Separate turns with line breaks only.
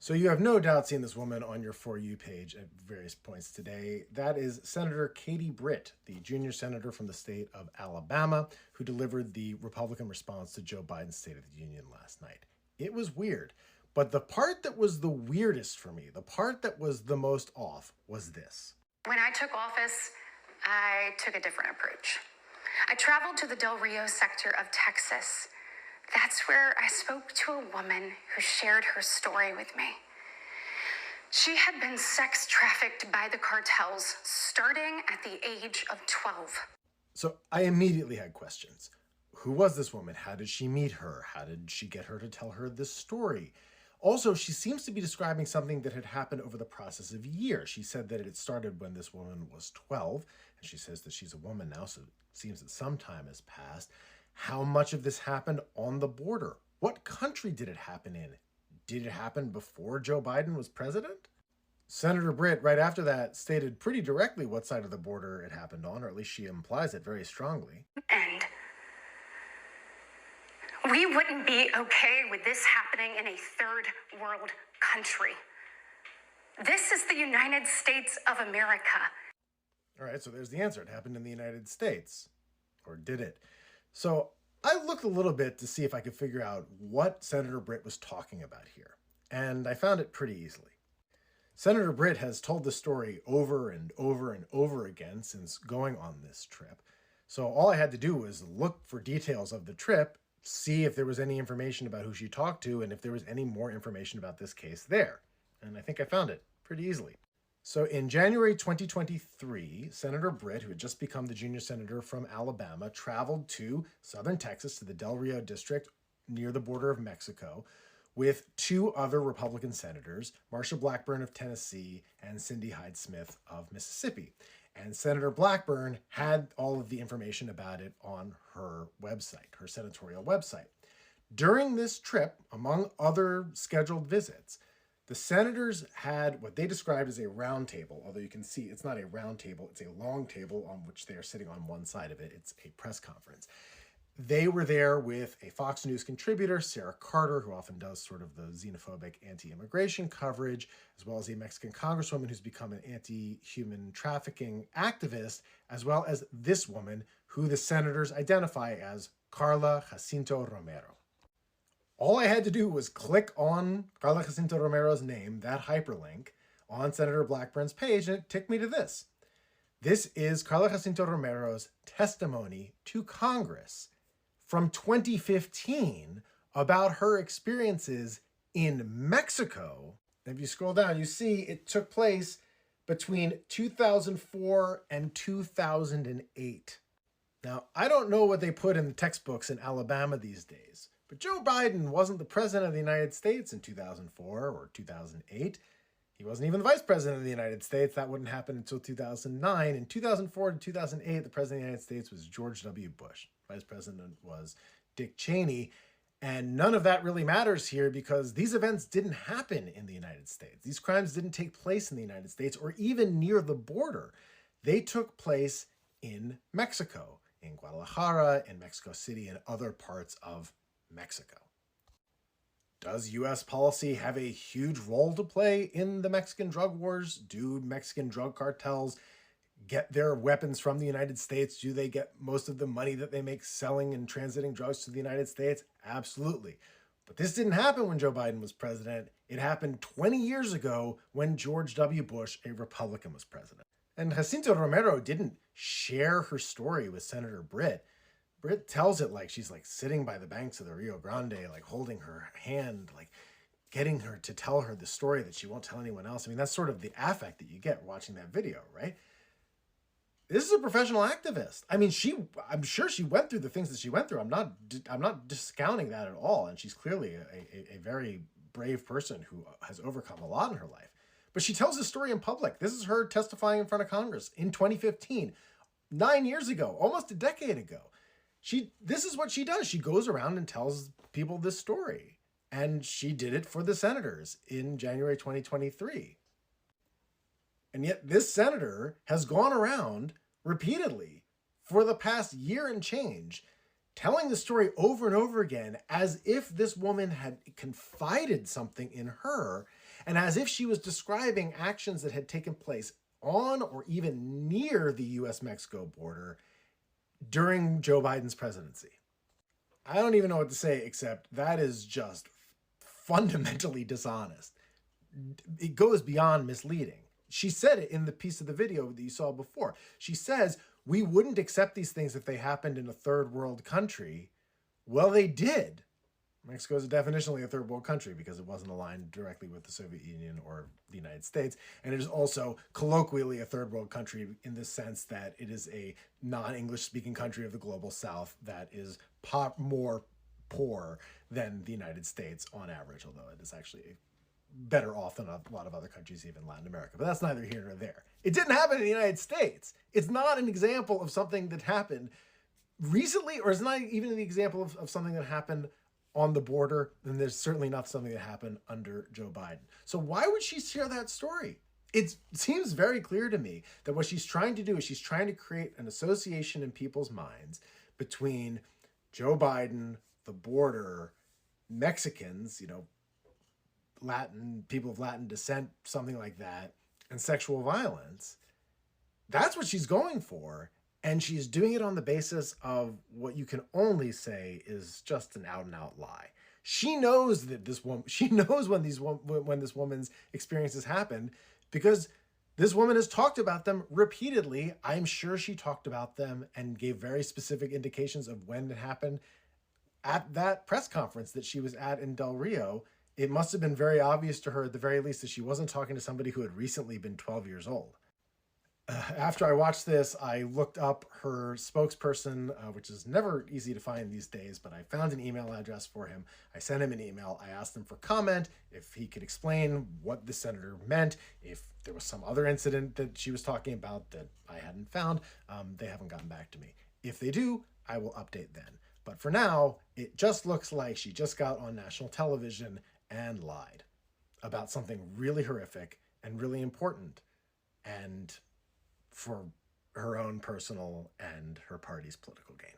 So you have no doubt seen this woman on your For You page at various points today. That is Senator Katie Britt, the junior senator from the state of Alabama, who delivered the Republican response to Joe Biden's State of the Union last night. It was weird, but the part that was the weirdest for me, the part that was the most off, was this.
When I took office, I took a different approach. I traveled to the Del Rio sector of Texas. That's where I spoke to a woman who shared her story with me. She had been sex trafficked by the cartels starting at the age of 12.
So I immediately had questions. Who was this woman? How did she meet her? How did she get her to tell her this story? Also, she seems to be describing something that had happened over the process of years. She said that it started when this woman was 12, and she says that she's a woman now, so it seems that some time has passed. How much of this happened on the border? What country did it happen in? Did it happen before Joe Biden was president? Senator Britt, right after that, stated pretty directly what side of the border it happened on, or at least she implies it very strongly.
And we wouldn't be okay with this happening in a third world country. This is the United States of America.
All right, so there's the answer. It happened in the United States. Or did it? So I looked a little bit to see if I could figure out what Senator Britt was talking about here, and I found it pretty easily. Senator Britt has told the story over and over and over again since going on this trip. So all I had to do was look for details of the trip, see if there was any information about who she talked to, and if there was any more information about this case there. And I think I found it pretty easily. So in January 2023, Senator Britt, who had just become the junior senator from Alabama, traveled to southern Texas to the Del Rio district near the border of Mexico with two other Republican senators, Marsha Blackburn of Tennessee and Cindy Hyde-Smith of Mississippi. And Senator Blackburn had all of the information about it on her website, her senatorial website. During this trip, among other scheduled visits, the senators had what they described as a round table, although you can see it's not a round table, it's a long table on which they are sitting on one side of it. It's a press conference. They were there with a Fox News contributor, Sarah Carter, who often does sort of the xenophobic anti-immigration coverage, as well as a Mexican congresswoman who's become an anti-human trafficking activist, as well as this woman, who the senators identify as Carla Jacinto Romero. All I had to do was click on Carla Jacinto Romero's name, that hyperlink, on Senator Blackburn's page, and it took me to this. This is Carla Jacinto Romero's testimony to Congress from 2015 about her experiences in Mexico. And if you scroll down, you see it took place between 2004 and 2008. Now, I don't know what they put in the textbooks in Alabama these days, but Joe Biden wasn't the president of the United States in 2004 or 2008. He wasn't even the vice president of the United States. That wouldn't happen until 2009. In 2004 to 2008, the president of the United States was George W. Bush. Vice president was Dick Cheney. And none of that really matters here because these events didn't happen in the United States. These crimes didn't take place in the United States or even near the border. They took place in Mexico, in Guadalajara, in Mexico City, and other parts of Mexico. Does U.S. policy have a huge role to play in the Mexican drug wars? Do Mexican drug cartels get their weapons from the United States? Do they get most of the money that they make selling and transiting drugs to the United States? Absolutely. But this didn't happen when Joe Biden was president. It happened 20 years ago when George W. Bush, a Republican, was president. And Jacinto Romero didn't share her story with Senator Britt. Britt tells it like she's like sitting by the banks of the Rio Grande, like holding her hand, like getting her to tell her the story that she won't tell anyone else. I mean, that's sort of the affect that you get watching that video, right? This is a professional activist. I mean, I'm sure she went through the things that she went through. I'm not discounting that at all. And she's clearly a very brave person who has overcome a lot in her life. But she tells this story in public. This is her testifying in front of Congress in 2015, 9 years ago, almost a decade ago. This is what she does. She goes around and tells people this story. And she did it for the senators in January 2023. And yet this senator has gone around repeatedly for the past year and change telling the story over and over again as if this woman had confided something in her and as if she was describing actions that had taken place on or even near the US-Mexico border during Joe Biden's presidency. I don't even know what to say except that is just fundamentally dishonest. It goes beyond misleading. She said it in the piece of the video that you saw before. She says, we wouldn't accept these things if they happened in a third world country. Well, they did. Mexico is definitionally a third world country because it wasn't aligned directly with the Soviet Union or the United States. And it is also colloquially a third world country in the sense that it is a non-English speaking country of the global South that is more poor than the United States on average, although it is actually better off than a lot of other countries, even Latin America. But that's neither here nor there. It didn't happen in the United States. It's not an example of something that happened recently, or it's not even an example of something that happened on the border. And there's certainly not something that happened under Joe Biden. So why would she share that story? It seems very clear to me that what she's trying to do is she's trying to create an association in people's minds between Joe Biden, the border, Mexicans, Latin, people of Latin descent, something like that, and sexual violence. That's what she's going for. And she's doing it on the basis of what you can only say is just an out and out lie. She knows that she knows when this woman's experiences happened because this woman has talked about them repeatedly. I'm sure she talked about them and gave very specific indications of when it happened at that press conference that she was at in Del Rio. It must have been very obvious to her at the very least that she wasn't talking to somebody who had recently been 12 years old. After I watched this, I looked up her spokesperson, which is never easy to find these days, but I found an email address for him. I sent him an email. I asked him for comment, if he could explain what the senator meant, if there was some other incident that she was talking about that I hadn't found. They haven't gotten back to me. If they do, I will update then. But for now, it just looks like she just got on national television and lied about something really horrific and really important, and for her own personal and her party's political gain.